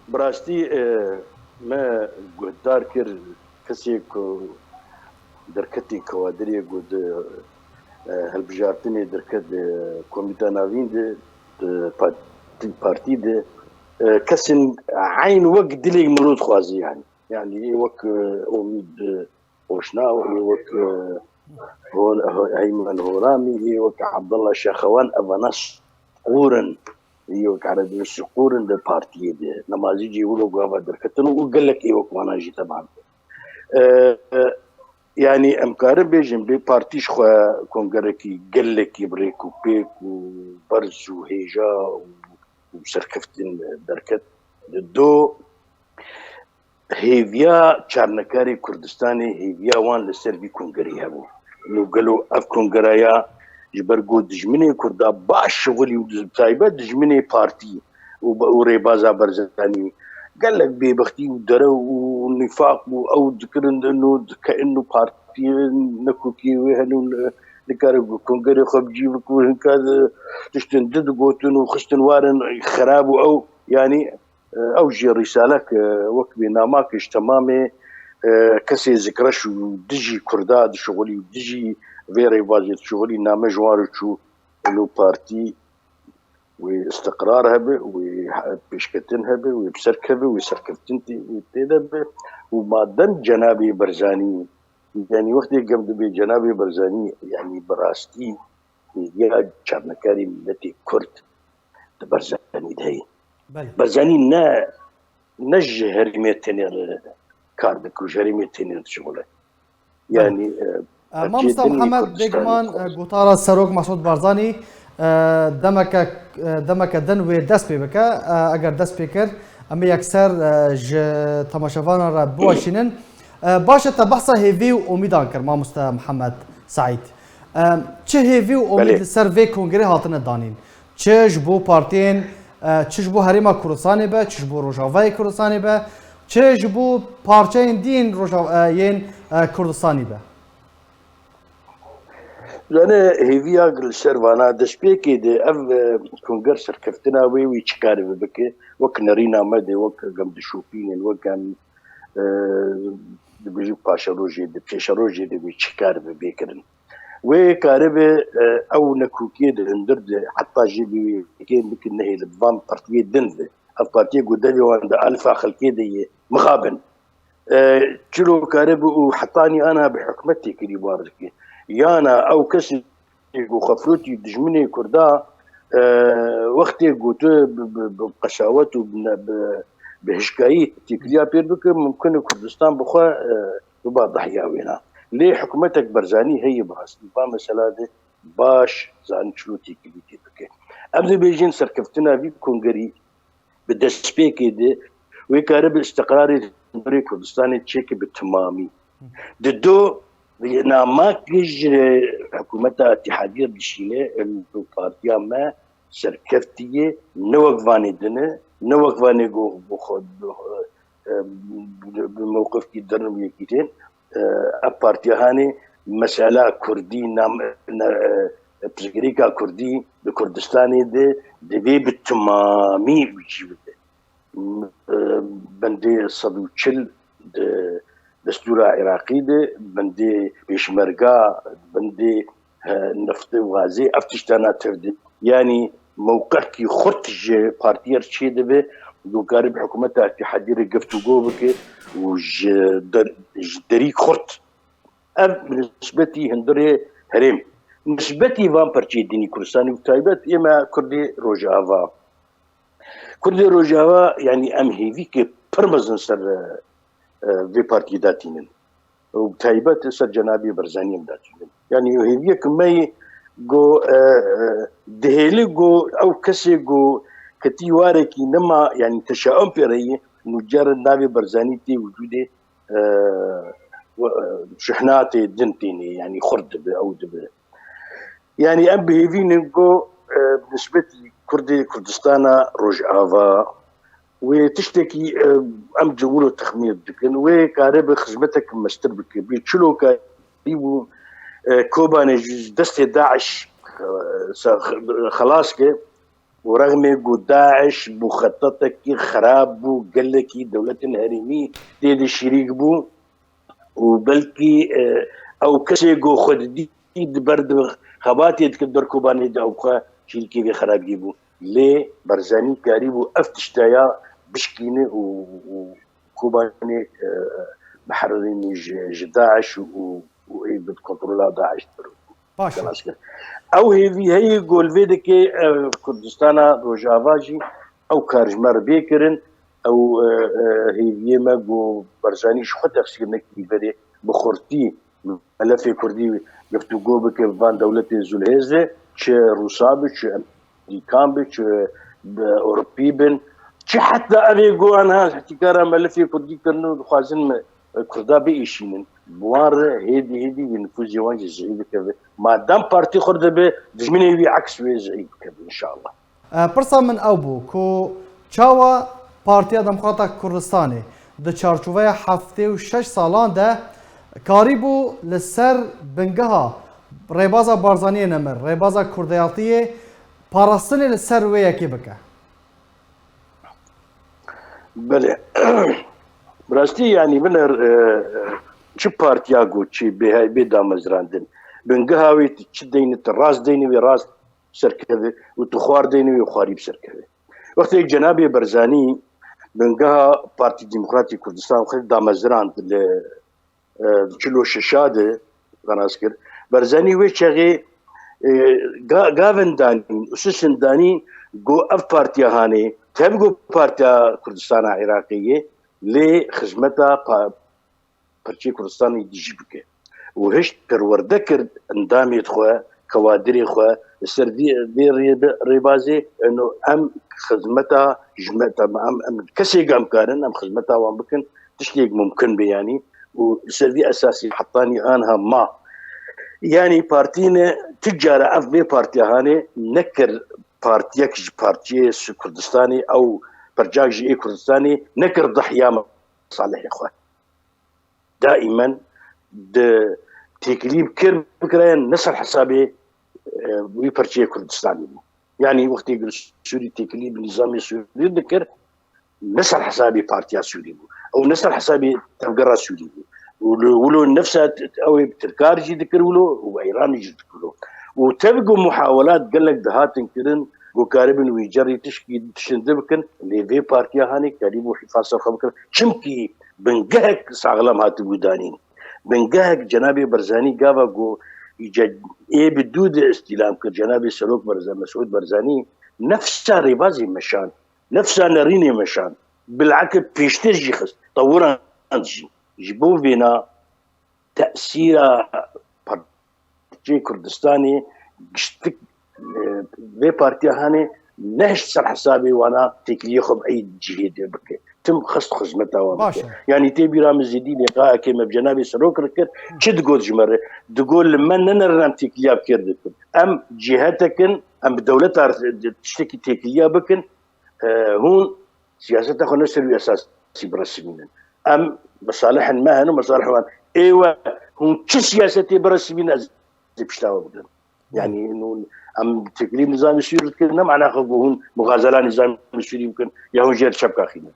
براستی ما گهدار کرد کسی که درکتی کوادری گود هلبجارتنی درکت کمیته ناوین ده پارتی ده کسی عین وقت دلی مرود خوازی يعني وقت امید اوشنا وقت هيمن هورامي وقت عبد الله شاخوان افناس قورن يوك عربي الشقورن ده بارتي ده نماذج يقولوا قاعد دركتنو وقال لك ايوك وانا جي طبعا يعني امكار بيجن بي بارتيش خو كونغركي قال لك يبريكو بيك وبرز وهيجا وسركفتين دركت دو هيفيا چارنكاري كردستاني هيفيا وان لسربي كونغري هبو انو قالوا اف كونغرايا جبرقو دجمني كردا باش شغلي وتايبه دجمني بارتي وريبازا برزاني قال لك ببختي ودرو ونفاق او ذكرن انه كانه بارتي نكوكي وهنو لكارو كونغري خب جيبك وهكذا تشتندد قوتن وخشتن وارن خراب او يعني اوجي رسالك وكبي ناماكش تمامي كسي ذكرش ودجي كرداد شغلي ودجي فيري باجت شغلي نامه جوارشو انه بارتي واستقرارها به وبشكتنها به وبسركها به وسركفتنتي وتيدا به ومادن جنابي برزاني يعني وقت قمت بجنابي برزاني يعني براستي يا شارنكاري ملتي كرد برزاني دهي برزاني نج هرميتنير كاردك وجريمتنير شغله يعني ما مصطفى محمد بيجمان قطار السروق مسعود بارزاني دمك دنوي دست بك اگر دست بكر اما يكسر تماشاوان را بواشينن باشه بحث هيفي واميدان كر ما مصطفى محمد سعيد چه هيفي واميد سر في كونغري هاتن دانين چه بو بارتين چه بو هريما كردستاني به چه بو روجاوای كردستاني به چه بو پارچين دين روجاوين كردستاني به لأن هيفيا السروانا دشبيكي دي أف كونغر سركفتنا وي تشكاري بك وك نرينا مدي وك قم دشوفين وك قم بيجي باشا روجي دي بيشا روجي دي تشكاري بكرن وي كاربي أو نكوكي دي اندر حتى جيبي كين بك نهي لبضام بارتية دنفي أف بارتية قدامي وعند ألفا خلقي دي مخابن تشلو كاربي وحطاني أنا بحكمتي كري بارزكي يانا او كسي خفروتي دجمني كردا وقتي قوتو بقشاوت بهشكايت تكليا بيربك ممكن كردستان بخوا تبقى ضحيه وينا ليه حكومتك برزاني هي باس مثلا باش زان شروتي كليتي بك ابدا بيجين سركفتنا في كونغري بالدسبيكي دي ويكارب استقراري كردستاني تشيكي بالتمامي ددو ناماكج حكومتها اتحادية بشيلة البارتيا ما سركفتية نوقفاني دنه نوقفاني جو بخد بموقف كي درنم يكيتين البارتيا هاني مسألة كردي نام بزغريكا كردي بكردستاني دي بالتمامي بجيبته بندي صدوشل دستور عراقي دي بندي بيشمرقا بندي نفط وغازي افتشتانا تردي يعني موقعكي خرطج بارتير تشي دبي دو قارب حكومتها اتحادية رقفتو قوبك وجدريك خرط نسبتي هندري هريم نسبتي فان برشي ديني كردستاني وتايبت اما كردي روجافا كردي روجافا يعني ام هيفيك برمزن سر في بارتي داتينن وتايبت سر جنابي برزاني داتينن يعني هي كمي جو دهيلي جو او كسي جو كتي واركي نما يعني تشاؤم بري نجار النابي برزاني تي وجودي شحناتي دنتيني يعني خرد او دب يعني ام بهيفين جو بالنسبه كردي كردستان روجافا وتشتكي ام جولو تخمير دكن وكارب خدمتك مستربك بيتشلو كاريبو كوباني دست داعش خلاص كي ورغم داعش مخططك خراب بو قال لك دولة هرمي دي شريك بو وبلكي او كسي جو خد دي برد خباتي تقدر كوباني دا اوخا شيلكي في خراب يبو ليه برزاني كاريبو افتشتايا بشكينه وكوباني محررين داعش وبتكنترولا داعش باشا او هي جول فيدك كردستان روجافاجي او كارجمر بيكرن او هي ما جو برزاني شو تفسير نكتي فري بخورتي ملف كردي يفتو جو بك فان دولة زولهزة تش روسابي تش امريكان تش اوروبي بن تش حتى ابي جو انا احتكار ملف كردي كنو خوازن كردا بيشينن بوار هيدي ينفوزي وانجي زعيب كذا ما دام بارتي خرده به دجمني بي عكس وي زعيب كذا ان شاء الله پرسا من ابو کو چاوا پارتیا دموکراتا کردستانی د چارچوبه 76 سالان ده کاریبو لسر بنگها ریبازا بارزانی نمر ریبازا کردیاتی پاراستن لسر وی یکی بکه بله براستی يعني بنر چه پارتیا گو چه به دامزراندن بنگهاوی چه دینت راست دینی و راست سرکوه و تو خوار دینی و خواری سرکوه وقتی جناب برزانی بنگها پارتی دموکراتی کردستان خیلی دامزراند ل چلو ششاده غناسکر برزانی و چغی گاون دانی اساسن دانی گو اف پارتیا هانی تبگو پارتیا کردستان عراقیه لی خدمتا پرچی کردستانی دیجی بکه و هشت پرورده کرد اندامی خواه کوادری خواه سر دی ریبازی انو ام خدمتا جمعتا ام کسی قام کارن ام خدمتا وان بکن تشتيق ممكن بياني وسر دي اساسي حطاني انها ما يعني بارتينا تجارة اف بي بارتي هاني نكر بارتيك بارتي كردستاني او برجاك جي كردستاني نكر ضحية صالح يا اخوان دائما تكليب كير بكرين نسر حسابي ويبرشي كردستاني يعني وقت يقول سوري تكليب نظامي سوري ذكر نسر حسابي بارتيا سوري او نسر حسابي تفقرا سوري ولو نفسها او تركارجي ذكر ولو وايران يجي ذكر وتبقوا محاولات قال لك دهات انكرن وكاربن ويجري تشكي تشندبكن اللي في بارتيا هاني كاريبو حفاظ خبكر شمكي بنقهك ساغلام هاتي بودانين بنقهك جنابي برزاني قابا قو ايه بدود استلام كر جنابي سلوك برزاني مسعود برزاني نفسها ريبازي مشان نفسها نريني مشان بالعكس بيشترجي خس طورا جيبو فينا تأثير بارتي كردستاني قشتك في بارتي هاني نهش سر حسابي وانا تكلي خب اي جهد بك تم خص خدمتها وبك يعني تبي رامز دي لقاء كما بجنابي سروك ركر شد قول جمره تقول لما نرنم تكليا بكردك ام جهتك ام بدولتها تشتكي تكليا بكن هون سياسة خو نسر اساس برسمين ام مصالح ما هن مصالح وان ايوه هون شو سياسة برسمين بشتاوا بدن يعني انه ام تكليم نظام السوري كنا معناها هون مغازلة نظام السوري يمكن يهون جير شبكة خينا